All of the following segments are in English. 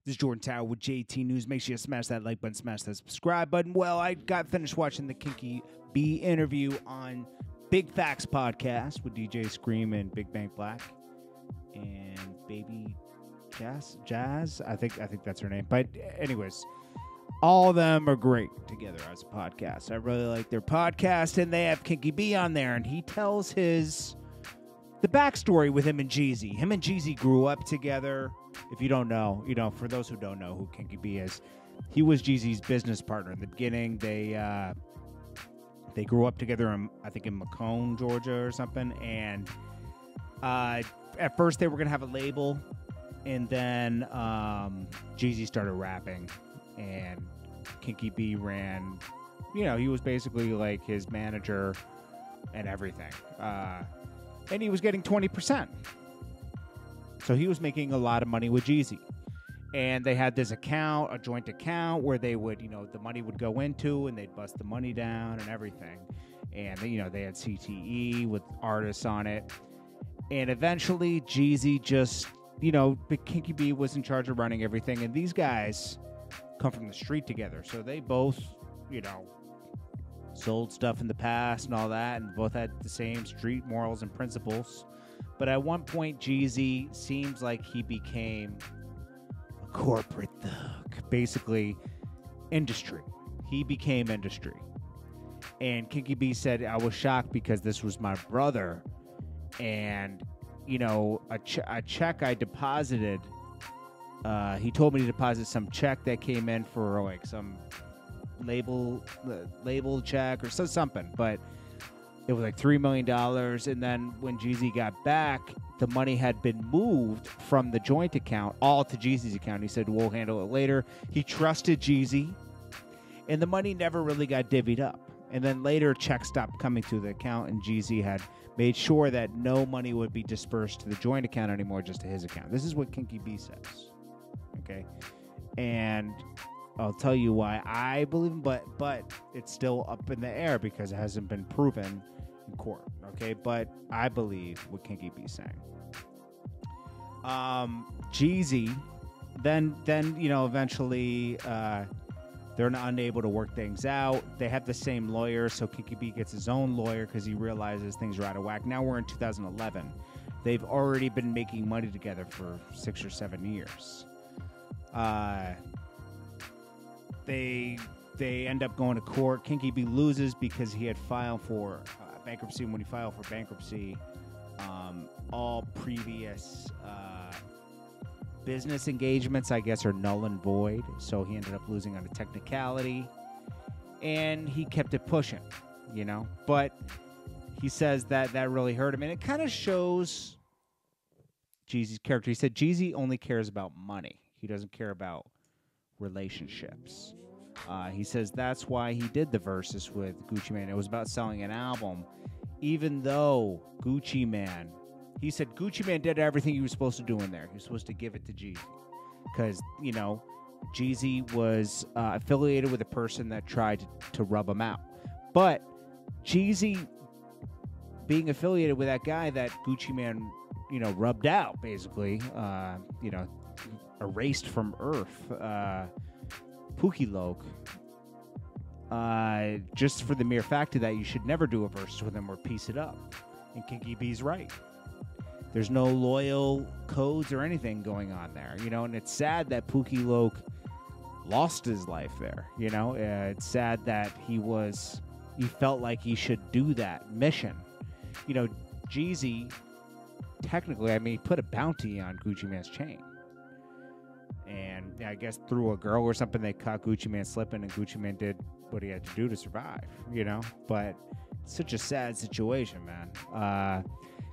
This is Jordan Tower with JT News. Make sure you smash that like button, smash that subscribe button. Well, I got finished watching the Kinky B interview on Big Facts podcast with DJ Scream and Big Bank Black and Baby Jazz. I think that's her name. But anyways, all of them are great together as a podcast. I really like their podcast, and they have Kinky B on there, and he tells the backstory with him and Jeezy. Him and Jeezy grew up together. If you don't know, for those who don't know who Kinky B is, he was Jeezy's business partner in the beginning. They grew up together in, I think, in Macomb, Georgia or something. And at first they were going to have a label, and then Jeezy started rapping, and Kinky B ran, he was basically like his manager and everything. And he was getting 20%. So he was making a lot of money with Jeezy. And they had this account, a joint account, where they would, the money would go into, and they'd bust the money down and everything. And, they had CTE with artists on it. And eventually, Jeezy just, Kinky B was in charge of running everything. And these guys come from the street together. So they both, sold stuff in the past and all that, and both had the same street morals and principles. But at one point, Jeezy seems like he became a corporate thug. Basically, industry. He became industry. And Kinky B said, I was shocked because this was my brother. And, a check I deposited, he told me to deposit some check that came in for like some label check or something, but it was like $3 million. And then when Jeezy got back, the money had been moved from the joint account all to Jeezy's account. He said, we'll handle it later. He trusted Jeezy, and the money never really got divvied up. And then later, checks stopped coming to the account, and Jeezy had made sure that no money would be dispersed to the joint account anymore, just to his account. This is what Kinky B says. Okay? And I'll tell you why I believe him, but it's still up in the air because it hasn't been proven in court, okay? But I believe what Kinky B's saying. Jeezy, then eventually they're unable to work things out. They have the same lawyer, so Kinky B gets his own lawyer because he realizes things are out of whack. Now we're in 2011. They've already been making money together for 6 or 7 years. They end up going to court. Kinky B loses because he had filed for bankruptcy. When he filed for bankruptcy, all previous business engagements, I guess, are null and void. So he ended up losing on a technicality, and he kept it pushing, But he says that really hurt him, and it kind of shows Jeezy's character. He said Jeezy only cares about money. He doesn't care about relationships. He says that's why he did the verses with Gucci Mane. It was about selling an album, even though Gucci Mane, he said Gucci Mane did everything he was supposed to do in there. He was supposed to give it to Jeezy because, Jeezy was affiliated with a person that tried to rub him out. But Jeezy being affiliated with that guy that Gucci Mane, rubbed out, basically, erased from Earth, Pookie Loke, just for the mere fact of that, you should never do a verse with him or piece it up. And Kinky B's right. There's no loyal codes or anything going on there, and it's sad that Pookie Loke lost his life there, it's sad that he felt like he should do that mission. Jeezy, technically, he put a bounty on Gucci Mane's chain. And I guess through a girl or something, they caught Gucci Mane slipping, and Gucci Mane did what he had to do to survive, But it's such a sad situation, man.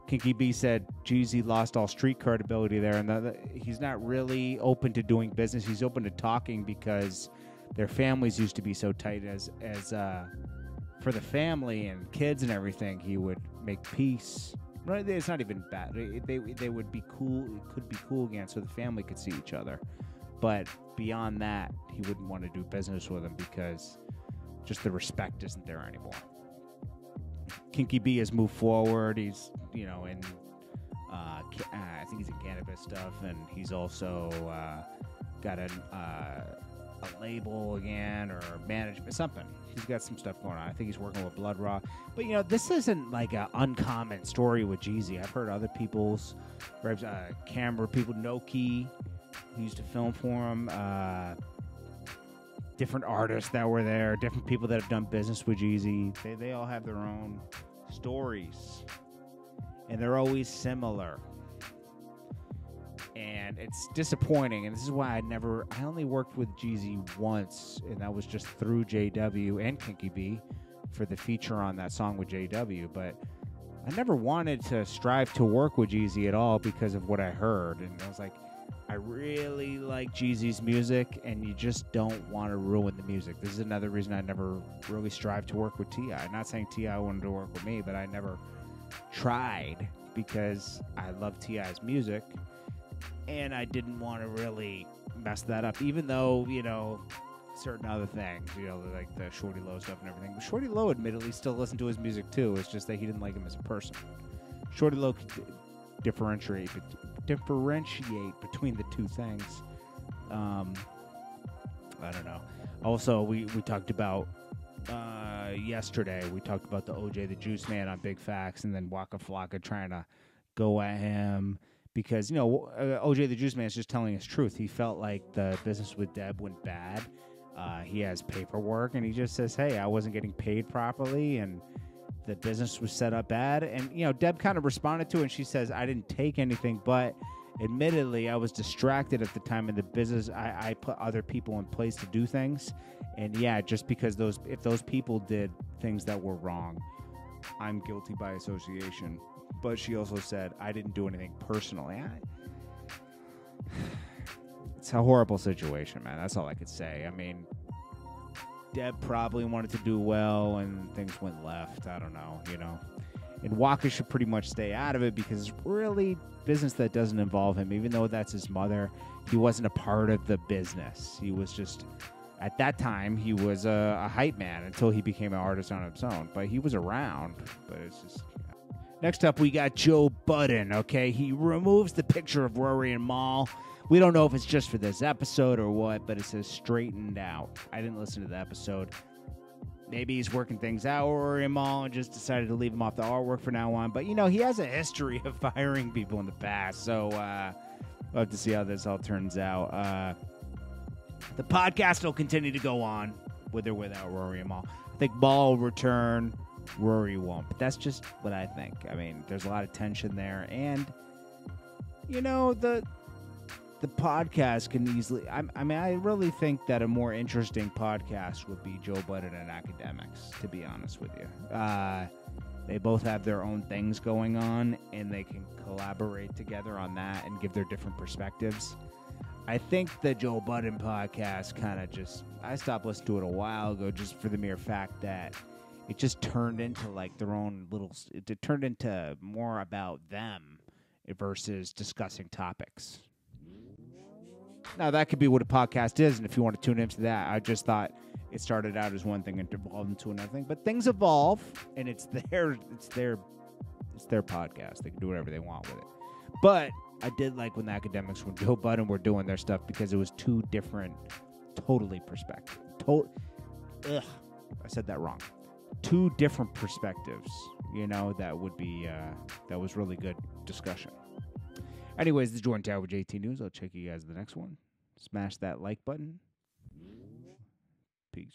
Kinky B said Jeezy lost all street credibility there, and he's not really open to doing business. He's open to talking because their families used to be so tight. As for the family and kids and everything, he would make peace. It's not even bad. They would be cool. It could be cool again, so the family could see each other. But beyond that, he wouldn't want to do business with him because just the respect isn't there anymore. Kinky B has moved forward. He's, in I think he's in cannabis stuff, and he's also got a label again or management, something. He's got some stuff going on. I think he's working with Blood Raw. But, this isn't like an uncommon story with Jeezy. I've heard other people's camera people, Noki, who used to film for him, different artists that were there, different people that have done business with Jeezy. They all have their own stories. And they're always similar. And it's disappointing, and this is why I only worked with Jeezy once, and that was just through JW and Kinky B for the feature on that song with JW, but I never wanted to strive to work with Jeezy at all because of what I heard, and I was like, I really like Jeezy's music, and you just don't want to ruin the music. This is another reason I never really strived to work with T.I. Not saying T.I. wanted to work with me, but I never tried because I love T.I.'s music. And I didn't want to really mess that up, even though, certain other things, like the Shorty Low stuff and everything. But Shorty Low admittedly still listened to his music too. It's just that he didn't like him as a person. Shorty Low could differentiate between the two things. I don't know. Also, we talked about yesterday, we talked about the OJ the Juice Man on Big Facts, and then Waka Flocka trying to go at him. Because, OJ the Juice Man is just telling his truth. He felt like the business with Deb went bad. He has paperwork, and he just says, hey, I wasn't getting paid properly, and the business was set up bad. And, Deb kind of responded to it, and she says, I didn't take anything, but admittedly, I was distracted at the time in the business. I put other people in place to do things. And, yeah, just because if those people did things that were wrong, I'm guilty by association. But she also said, I didn't do anything personally. It's a horrible situation, man. That's all I could say. I mean, Deb probably wanted to do well, and things went left. I don't know, And Waka should pretty much stay out of it because it's really business that doesn't involve him. Even though that's his mother, he wasn't a part of the business. He was just, at that time, he was a hype man until he became an artist on his own. But he was around, but it's just... Next up, we got Joe Budden, okay? He removes the picture of Rory and Mal. We don't know if it's just for this episode or what, but it says straightened out. I didn't listen to the episode. Maybe he's working things out, Rory and Mal, and just decided to leave him off the artwork for now on. But, he has a history of firing people in the past, so we'll have to see how this all turns out. The podcast will continue to go on with or without Rory and Mal. I think Mal will return. Rory won't, but that's just what I think. I mean, there's a lot of tension there, and the podcast can easily. I really think that a more interesting podcast would be Joe Budden and Academics. To be honest with you, they both have their own things going on, and they can collaborate together on that and give their different perspectives. I think the Joe Budden podcast kind of I stopped listening to it a while ago just for the mere fact that it just turned into like their own little. It turned into more about them versus discussing topics. Now that could be what a podcast is, and if you want to tune into that, I just thought it started out as one thing and evolved into another thing. But things evolve, and it's their podcast. They can do whatever they want with it. But I did like when the Academics from Joe Budden were doing their stuff because it was two different, totally perspectives. I said that wrong. Two different perspectives, that would be, that was really good discussion. Anyways, this is Jordan Tower with JT News. I'll check you guys in the next one. Smash that like button. Peace.